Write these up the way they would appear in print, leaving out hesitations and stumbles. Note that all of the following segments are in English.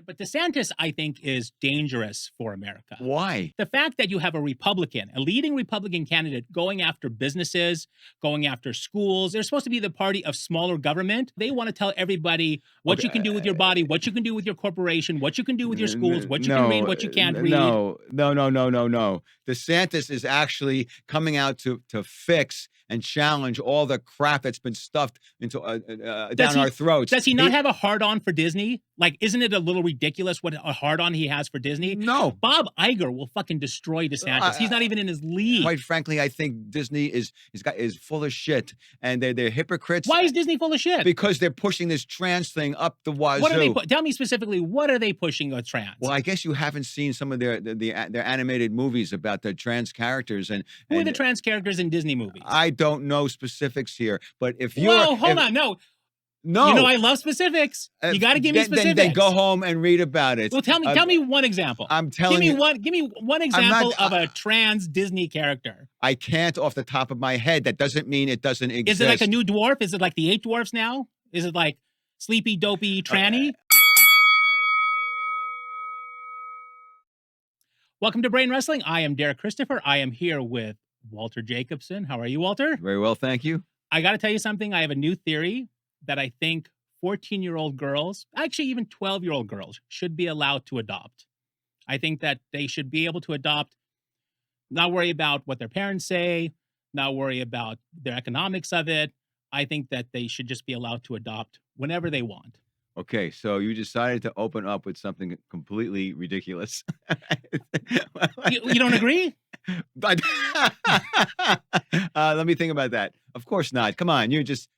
But DeSantis, I think, is dangerous for America. Why? The fact that you have a Republican, a leading Republican candidate going after businesses, going after schools, they're supposed to be the party of smaller government. They want to tell everybody what you can do with your body, what you can do with your corporation, what you can do with your schools, what you can read, what you can't read. No. DeSantis is actually coming out to fix and challenge all the crap that's been stuffed into down our throats. Does he not have a hard-on for Disney? Like, isn't it a little ridiculous what a hard-on he has for Disney? No. Bob Iger will fucking destroy DeSantis. He's not even in his league. Quite frankly, I think Disney is full of shit, and they're hypocrites. Why is Disney full of shit? Because they're pushing this trans thing up the wazoo. What are they? Tell me specifically. What are they pushing with trans? Well, I guess you haven't seen some of their animated movies about the trans characters and who are the trans characters in Disney movies? I don't know specifics here, but if you hold on, no. You know I love specifics. You got to give me specifics. Then go home and read about it. Well, tell me one example. I'm telling you. Give me one example of a trans Disney character. I can't off the top of my head. That doesn't mean it doesn't exist. Is it like a new dwarf? Is it like the 8 dwarfs now? Is it like Sleepy Dopey Tranny? Welcome to Brain Wrestling. I am Derek Christopher. I am here with Walter Jacobson. How are you, Walter? Very well, thank you. I got to tell you something. I have a new theory that I think 14-year-old girls, actually even 12-year-old girls, should be allowed to adopt. I think that they should be able to adopt, not worry about what their parents say, not worry about their economics of it. I think that they should just be allowed to adopt whenever they want. Okay, so you decided to open up with something completely ridiculous. You don't agree? But let me think about that. Of course not. Come on, you're just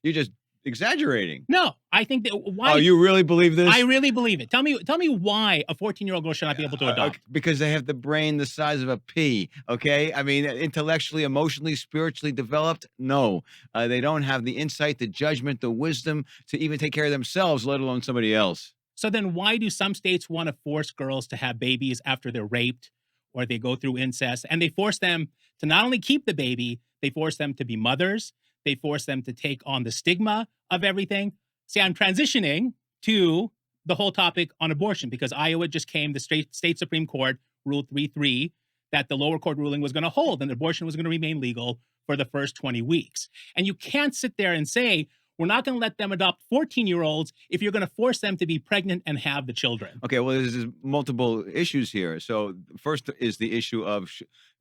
exaggerating. No, I think that why. Oh, you really believe this? I really believe it. Tell me why a 14-year-old girl should not be able to adopt. Because they have the brain the size of a pea. Okay, I mean, intellectually, emotionally, spiritually developed. No, they don't have the insight, the judgment, the wisdom to even take care of themselves, let alone somebody else. So then, why do some states want to force girls to have babies after they're raped or they go through incest, and they force them to not only keep the baby, they force them to be mothers. They force them to take on the stigma of everything. See, I'm transitioning to the whole topic on abortion because Iowa just came, the state Supreme Court ruled 3-3 that the lower court ruling was going to hold and abortion was going to remain legal for the first 20 weeks. And you can't sit there and say, we're not going to let them adopt 14-year-olds if you're going to force them to be pregnant and have the children. Okay, well, there's multiple issues here. So first is the issue of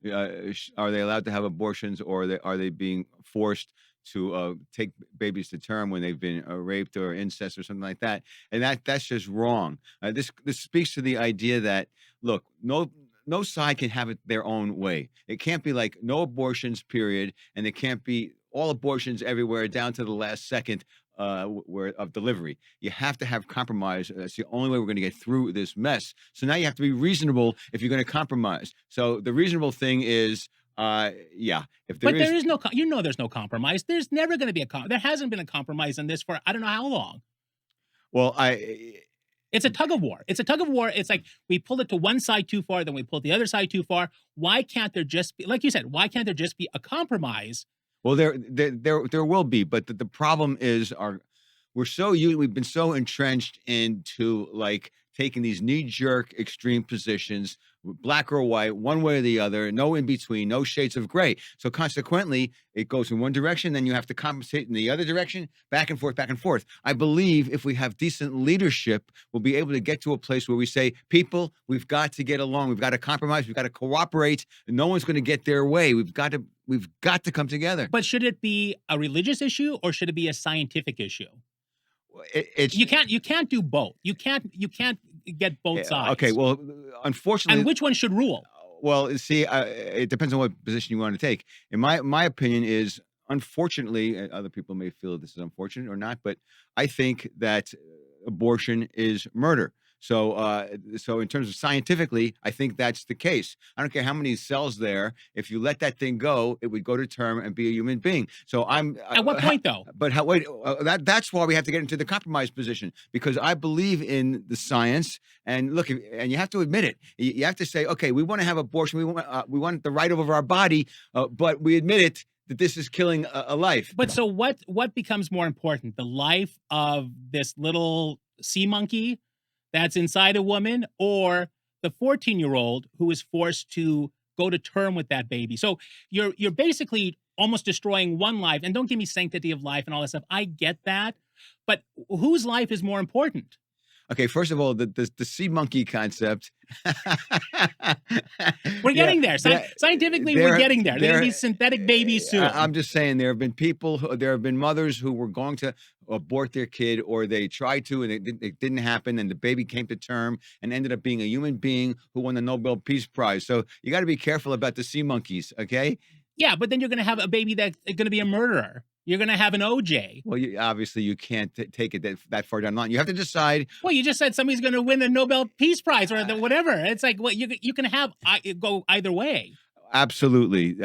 are they allowed to have abortions, or are they being forced to take babies to term when they've been raped or incest or something like that? And that's just wrong. This speaks to the idea that, look, no side can have it their own way. It can't be like no abortions, period, and it can't be all abortions everywhere down to the last second of delivery. You have to have compromise. That's the only way we're going to get through this mess. So now you have to be reasonable if you're going to compromise. So the reasonable thing is, if there is no, there's no compromise. There's never going to be there hasn't been a compromise on this for I don't know how long. Well, it's a tug of war. It's a tug of war. It's like we pulled it to one side too far, then we pulled the other side too far. Why can't there just be, like you said, why can't there just be a compromise? Well, there will be, but the problem is we've been so entrenched into like taking these knee-jerk extreme positions, black or white, one way or the other, no in between, no shades of gray. So consequently, it goes in one direction, then you have to compensate in the other direction, back and forth, back and forth. I believe if we have decent leadership, we'll be able to get to a place where we say, people, we've got to get along, we've got to compromise, we've got to cooperate, and no one's going to get their way. We've got to come together. But should it be a religious issue or should it be a scientific issue? You can't do both. You can't get both sides. Okay, well, unfortunately, and which one should rule? Well, see, it depends on what position you want to take. In my opinion is, unfortunately, other people may feel this is unfortunate or not, but I think that abortion is murder. So in terms of scientifically, I think that's the case. I don't care how many cells there. If you let that thing go, it would go to term and be a human being. So at what point though? But that's why we have to get into the compromise position, because I believe in the science. And look, and you have to admit it. You have to say, okay, we want to have abortion. We want the right over our body, but we admit it, that this is killing a life. But so what becomes more important? The life of this little sea monkey that's inside a woman, or the 14-year-old who is forced to go to term with that baby. So you're basically almost destroying one life. And don't give me sanctity of life and all that stuff. I get that, but whose life is more important? Okay, first of all, the sea monkey concept. We're Yeah, getting there. Scientifically, we're getting there. There are these synthetic babies soon. I'm just saying there have been there have been mothers who were going to abort their kid, or they tried to and it didn't happen, and the baby came to term and ended up being a human being who won the Nobel Peace Prize. So you got to be careful about the sea monkeys, okay? Yeah, but then you're going to have a baby that's going to be a murderer. You're going to have an OJ. Well, obviously you can't take it that far down the line. You have to decide. Well, you just said somebody's going to win the Nobel Peace Prize or whatever. It's like, well, you can have go either way. Absolutely.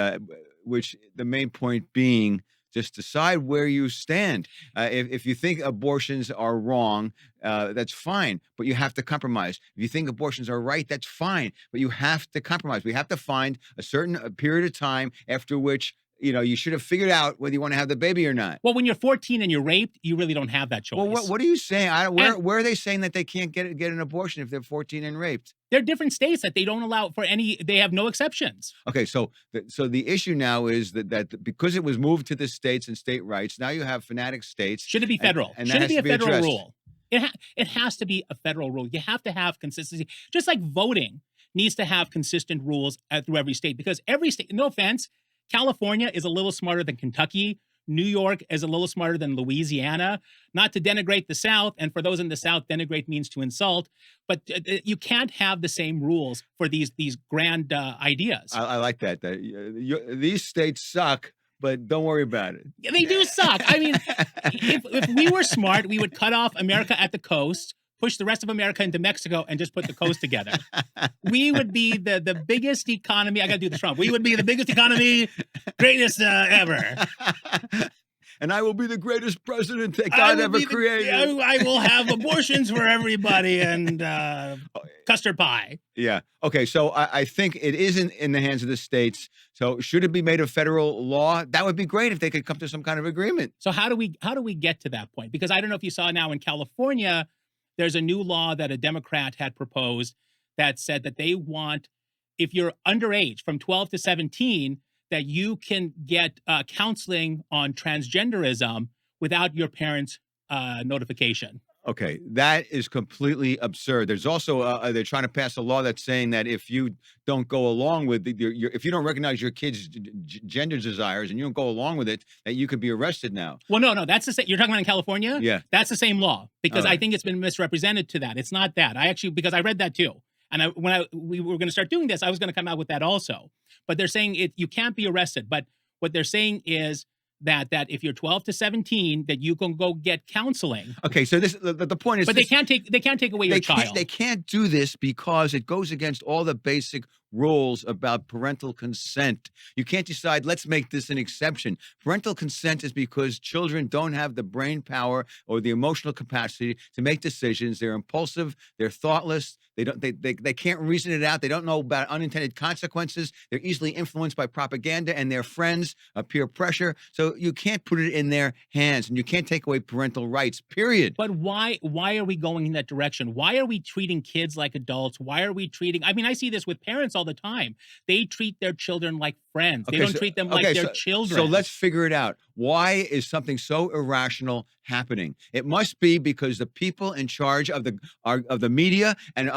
Which the main point being, just decide where you stand. If you think abortions are wrong, that's fine, but you have to compromise. If you think abortions are right, that's fine, but you have to compromise. We have to find a certain period of time after which, you should have figured out whether you want to have the baby or not. Well, when you're 14 and you're raped, you really don't have that choice. Well, what are you saying? Where are they saying that they can't get an abortion if they're 14 and raped? There are different states that they don't allow for any. They have no exceptions. Okay, so the issue now is that because it was moved to the states and state rights, now you have fanatic states. Should it be federal? And Should it be a federal addressed. rule? It has to be a federal rule. You have to have consistency. Just like voting needs to have consistent rules through every state, because every state, no offense, California is a little smarter than Kentucky. New York is a little smarter than Louisiana. Not to denigrate the South, and for those in the South, denigrate means to insult. But you can't have the same rules for these grand ideas. I like that. These states suck, but don't worry about it. They do suck. I mean, if we were smart, we would cut off America at the coast, push the rest of America into Mexico, and just put the coast together. We would be the biggest economy. I got to do the Trump. We would be the biggest economy, greatest ever. And I will be the greatest president that God ever created. I will have abortions for everybody and custard pie. Yeah. Okay. So I think it isn't in the hands of the states. So should it be made a federal law? That would be great if they could come to some kind of agreement. So how do we get to that point? Because I don't know if you saw now in California, there's a new law that a Democrat had proposed that said that they want, if you're underage, from 12 to 17, that you can get counseling on transgenderism without your parents' notification. Okay, that is completely absurd. There's also they're trying to pass a law that's saying that if you don't go along with if you don't recognize your kid's gender desires and you don't go along with it, that you could be arrested now. Well, no, that's the same. You're talking about in California? Yeah, that's the same law, because right. I think it's been misrepresented to that. It's not that. Because I read that too. And when we were going to start doing this, I was going to come out with that also. But they're saying you can't be arrested. But what they're saying is that if you're 12 to 17, that you can go get counseling. Okay, so the point is, but they can't take away your child. They can't do this because it goes against all the basic rules about parental consent. You can't decide, let's make this an exception. Parental consent is because children don't have the brain power or the emotional capacity to make decisions. They're impulsive, they're thoughtless, they can't reason it out. They don't know about unintended consequences. They're easily influenced by propaganda and their friends, peer pressure. So you can't put it in their hands, and you can't take away parental rights, period. But why are we going in that direction? Why are we treating kids like adults? Why are we treating, I mean, I see this with parents all the time. They treat their children like friends. They don't treat them like their children. So let's figure it out. Why is something so irrational happening? It must be because the people in charge of the media and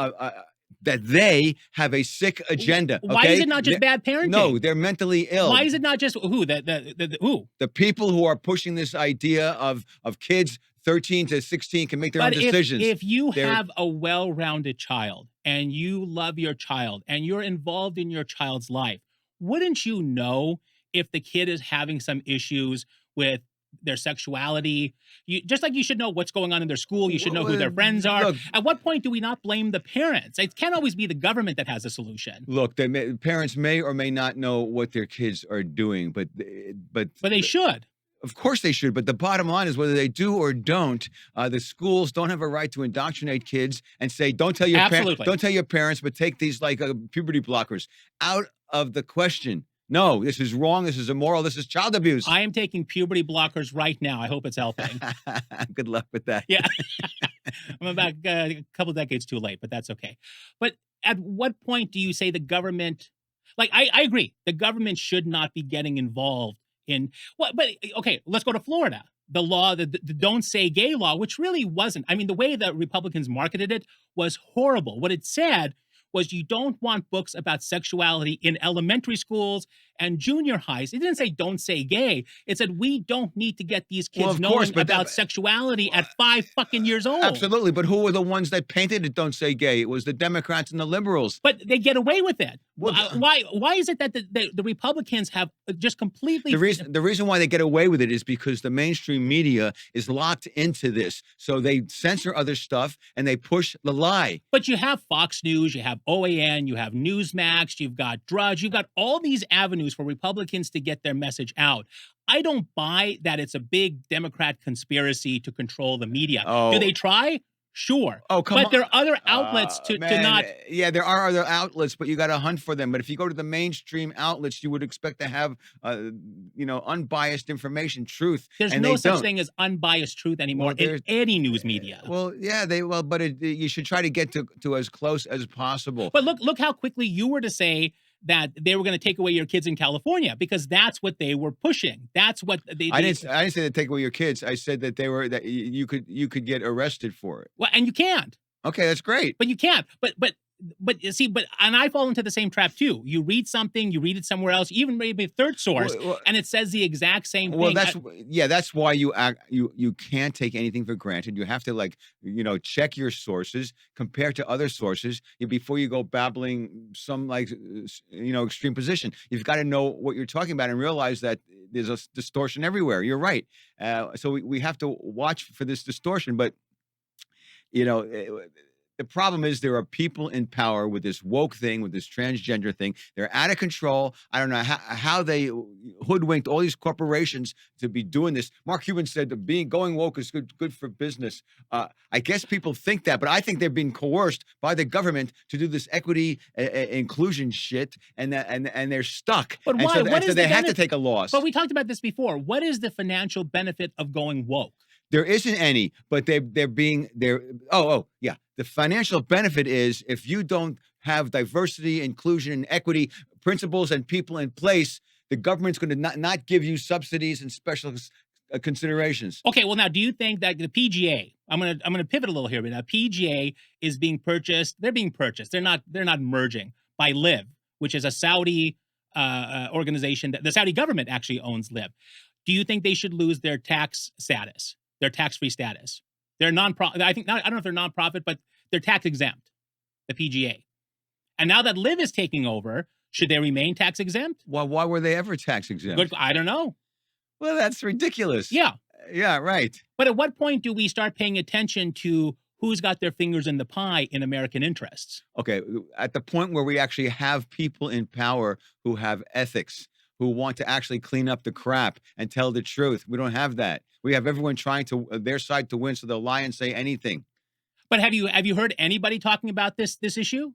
that they have a sick agenda. Why is it not just bad parenting? No, they're mentally ill. Why is it not just who? Who? The people who are pushing this idea of kids 13 to 16 can make their own decisions. If you have a well-rounded child and you love your child and you're involved in your child's life, wouldn't you know if the kid is having some issues with their sexuality? Just like you should know what's going on in their school, you should know who their friends are. Look, at what point do we not blame the parents? It can't always be the government that has a solution. Look, parents may or may not know what their kids are doing, but they should. Of course they should, but the bottom line is whether they do or don't, the schools don't have a right to indoctrinate kids and say, don't tell your parents, but take these like puberty blockers out of the question. No, this is wrong. This is immoral. This is child abuse. I am taking puberty blockers right now. I hope it's helping. Good luck with that. Yeah. I'm about a couple decades too late, but that's okay. But at what point do you say the government, like, I agree, the government should not be getting involved in what, but okay, let's go to Florida. The law, the Don't Say Gay law, which really wasn't, I mean, the way that Republicans marketed it was horrible. What it said was you don't want books about sexuality in elementary schools and junior highs. It didn't say don't say gay. It said we don't need to get these kids knowing about sexuality at 5 fucking years old. Absolutely. But who were the ones that painted it don't say gay? It was the Democrats and the liberals. But they get away with it. Well, why is it that the Republicans have just completely... The reason why they get away with it is because the mainstream media is locked into this. So they censor other stuff and they push the lie. But you have Fox News, you have OAN, you have Newsmax, you've got Drudge, you've got all these avenues for Republicans to get their message out. I don't buy that it's a big Democrat conspiracy to control the media. Oh. Do they try? Sure. Oh, come on. But there are other outlets to not... Yeah, there are other outlets, but you got to hunt for them. But if you go to the mainstream outlets, you would expect to have, unbiased information, truth. There's no such thing as unbiased truth anymore in any news media. Well, yeah, but you should try to get to as close as possible. But look how quickly you were to say that they were going to take away your kids in California, because that's what they were pushing. That's what I didn't say to take away your kids. I said that you could get arrested for it. Well, and you can't. Okay, that's great. But you can't. But you see, and I fall into the same trap too. You read something, you read it somewhere else, even maybe a third source, and it says the exact same thing. Well, that's why you can't take anything for granted. You have to check your sources, compare to other sources before you go babbling some extreme position. You've got to know what you're talking about and realize that there's a distortion everywhere. You're right. So we have to watch for this distortion, but the problem is there are people in power with this woke thing, with this transgender thing. They're out of control. I don't know how they hoodwinked all these corporations to be doing this. Mark Cuban said that going woke is good for business. I guess people think that, but I think they're being coerced by the government to do this equity inclusion shit, and they're stuck. But why? So they had to take a loss. But we talked about this before. What is the financial benefit of going woke? There isn't any, but the financial benefit is if you don't have diversity, inclusion, and equity principles and people in place, the government's going to not give you subsidies and special considerations. Okay, well now, do you think that the PGA? I'm gonna pivot a little here, but now PGA is being purchased. They're being purchased. They're not merging by Liv, which is a Saudi organization. The Saudi government actually owns Liv. Do you think they should lose their tax status? Their tax-free status. They're non-profit. I don't know if they're non-profit, but they're tax exempt, the PGA. And now that Liv is taking over, should they remain tax exempt? Well, why were they ever tax exempt? I don't know. Well, that's ridiculous. Yeah. Yeah, right. But at what point do we start paying attention to who's got their fingers in the pie in American interests? Okay, at the point where we actually have people in power who have ethics, who want to actually clean up the crap and tell the truth. We don't have that. We have everyone trying to their side to win, so they'll lie and say anything. But have you heard anybody talking about this issue?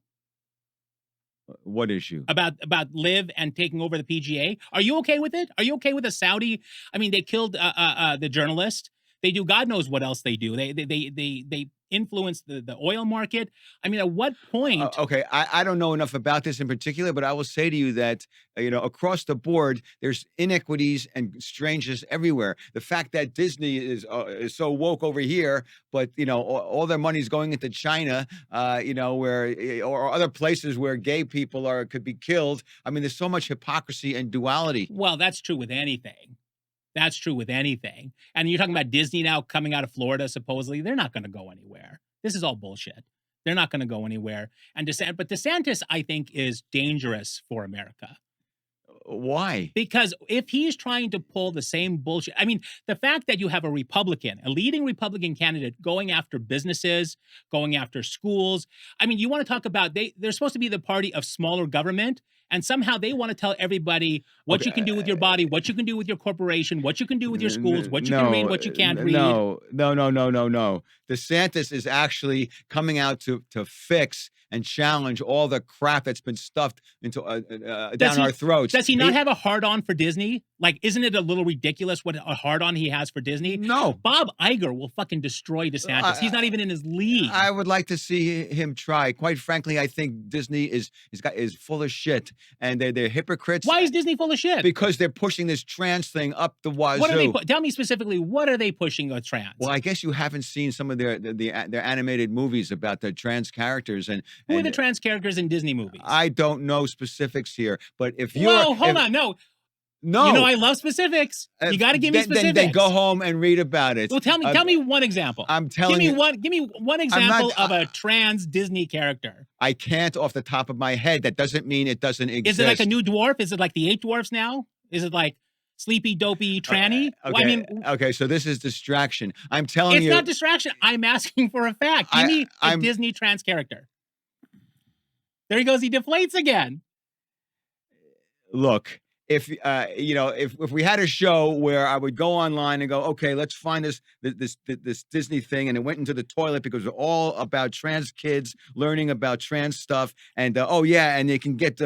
What issue? About Liv and taking over the PGA? Are you okay with it? Are you okay with a Saudi? I mean, they killed the journalist. They do God knows what else they do. They influence the oil market. I mean, at what point? Okay, I don't know enough about this in particular, but I will say to you that across the board, there's inequities and strangeness everywhere. The fact that Disney is so woke over here, but all their money's going into China, where or other places where gay people could be killed. I mean, there's so much hypocrisy and duality. Well, that's true with anything. That's true with anything. And you're talking about Disney now coming out of Florida, supposedly. They're not going to go anywhere. This is all bullshit. They're not going to go anywhere. But DeSantis, I think, is dangerous for America. Why? Because if he's trying to pull the same bullshit, I mean, the fact that you have a leading Republican candidate going after businesses, going after schools. I mean, you want to talk about, they're supposed to be the party of smaller government. And somehow they want to tell everybody what you can do with your body, what you can do with your corporation, what you can do with your schools, what you can read, what you can't read. No. DeSantis is actually coming out to fix and challenge all the crap that's been stuffed into down our throats. Does he not have a hard-on for Disney? Like, isn't it a little ridiculous what a hard-on he has for Disney? No. Bob Iger will fucking destroy DeSantis. He's not even in his league. I would like to see him try. Quite frankly, I think Disney is full of shit, and they're hypocrites. Why is Disney full of shit? Because they're pushing this trans thing up the wazoo. What are they? Tell me specifically. What are they pushing with trans? Well, I guess you haven't seen some of their animated movies about the trans characters and who are the trans characters in Disney movies? I don't know specifics here, but if you hold on, no. You know I love specifics. You got to give me specifics. Then go home and read about it. Well, tell me one example. I'm telling you. Give me one example of a trans Disney character. I can't off the top of my head. That doesn't mean it doesn't exist. Is it like a new dwarf? Is it like the 8 dwarfs now? Is it like Sleepy Dopey Tranny? Okay. Well, okay, so this is distraction. I'm telling you. It's not distraction. I'm asking for a fact. Give me a Disney trans character. There he goes. He deflates again. Look, if we had a show where I would go online and go, okay, let's find this Disney thing, and it went into the toilet because it's all about trans kids learning about trans stuff, and and they can get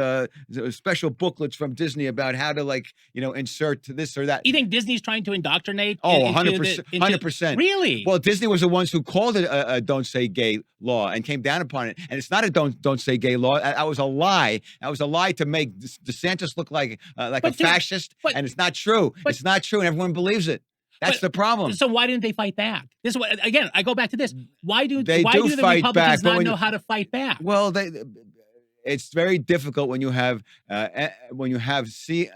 special booklets from Disney about how to insert this or that. You think Disney's trying to indoctrinate? Oh, 100%, 100%. Really? Well, Disney was the ones who called it a "Don't Say Gay" law and came down upon it, and it's not a "Don't Say Gay" law. That was a lie. That was a lie to make DeSantis look like a fascist, and it's not true. It's not true, and everyone believes it. That's the problem. So why didn't they fight back? This is what, again, I go back to this. Why do the back, Republicans not know how to fight back? Well, it's very difficult when you have MSNBC,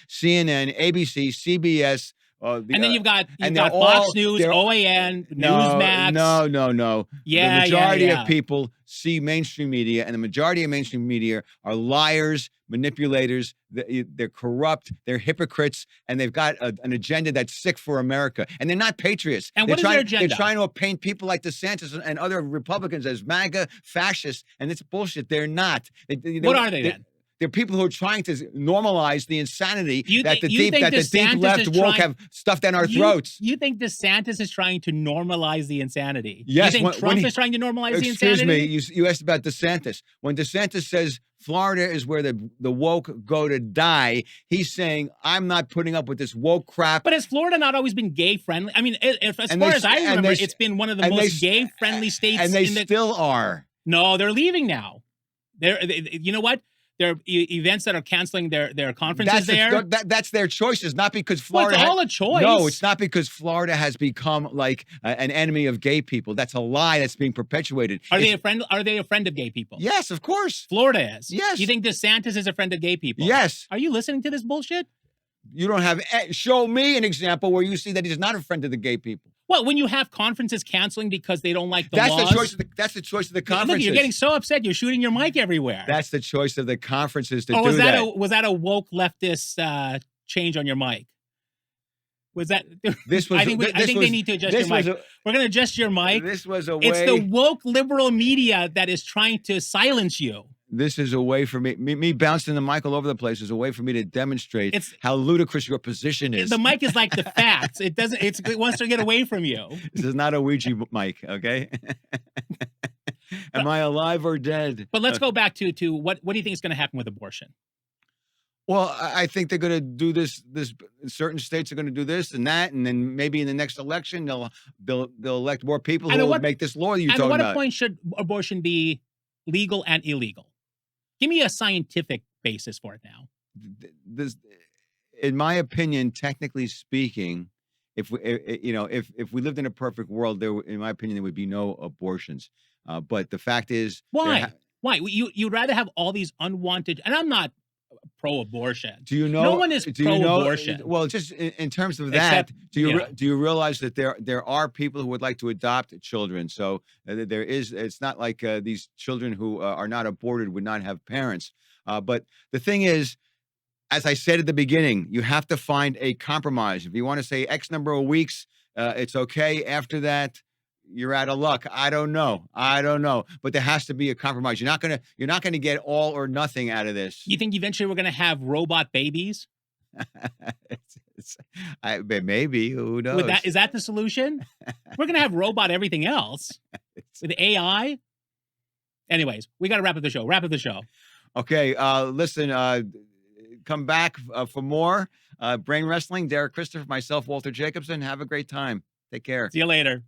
CNN, ABC, CBS. And then you've got Fox News, OAN, Newsmax. No. Yeah, the majority of people see mainstream media, and the majority of mainstream media are liars, manipulators. They're corrupt. They're hypocrites, and they've got an agenda that's sick for America. And they're not patriots. And what is their agenda? They're trying to paint people like DeSantis and other Republicans as MAGA fascists, and it's bullshit. They're not. What are they then? They're people who are trying to normalize the insanity that the deep DeSantis left woke have stuffed down our throats. You think DeSantis is trying to normalize the insanity? Yes. You think Trump is trying to normalize the insanity? Excuse me. You asked about DeSantis. When DeSantis says Florida is where the woke go to die, he's saying, I'm not putting up with this woke crap. But has Florida not always been gay friendly? I mean, as far as I remember, it's been one of the most gay friendly states. And they still are. No, they're leaving now. You know what? There are events that are canceling their conferences there. That's their choices, not because Florida. Well, it's all a choice. No, it's not because Florida has become like an enemy of gay people. That's a lie that's being perpetuated. Are they a friend? Are they a friend of gay people? Yes, of course. Florida is. Yes. You think DeSantis is a friend of gay people? Yes. Are you listening to this bullshit? You don't have. Show me an example where you see that he's not a friend of the gay people. Well, when you have conferences canceling because they don't like the laws. That's the choice of the conferences. Look, you're getting so upset. You're shooting your mic everywhere. That's the choice of the conferences to do that. Was that a woke leftist change on your mic? Was that? This was. I think they need to adjust your mic. We're going to adjust your mic. This was a way. It's the woke liberal media that is trying to silence you. This is a way for me bouncing the mic all over the place is a way for me to demonstrate how ludicrous your position is. The mic is like the facts. It wants to get away from you. This is not a Ouija mic, okay? Am I alive or dead? But let's go back to what do you think is going to happen with abortion? Well, I think they're going to do this. Certain states are going to do this and that, and then maybe in the next election they'll elect more people who will make this law you're talking about. And at what point should abortion be legal and illegal? Give me a scientific basis for it now. In my opinion, technically speaking, if we lived in a perfect world, in my opinion, there would be no abortions. But the fact is, why? You'd rather have all these unwanted? And I'm not pro-abortion. Do you know? No one is pro-abortion. Well, just in terms of that, do you realize that there are people who would like to adopt children? So there is. It's not like these children who are not aborted would not have parents. But the thing is, as I said at the beginning, you have to find a compromise. If you want to say X number of weeks, it's okay. After that, you're out of luck. I don't know. But there has to be a compromise. You're not gonna get all or nothing out of this. You think eventually we're gonna have robot babies? Maybe. Who knows? Is that the solution? We're gonna have robot everything else with AI. Anyways, we got to wrap up the show. Okay. Listen. come back for more Brain Wrestling. Derek Christopher, myself, Walter Jacobson. Have a great time. Take care. See you later.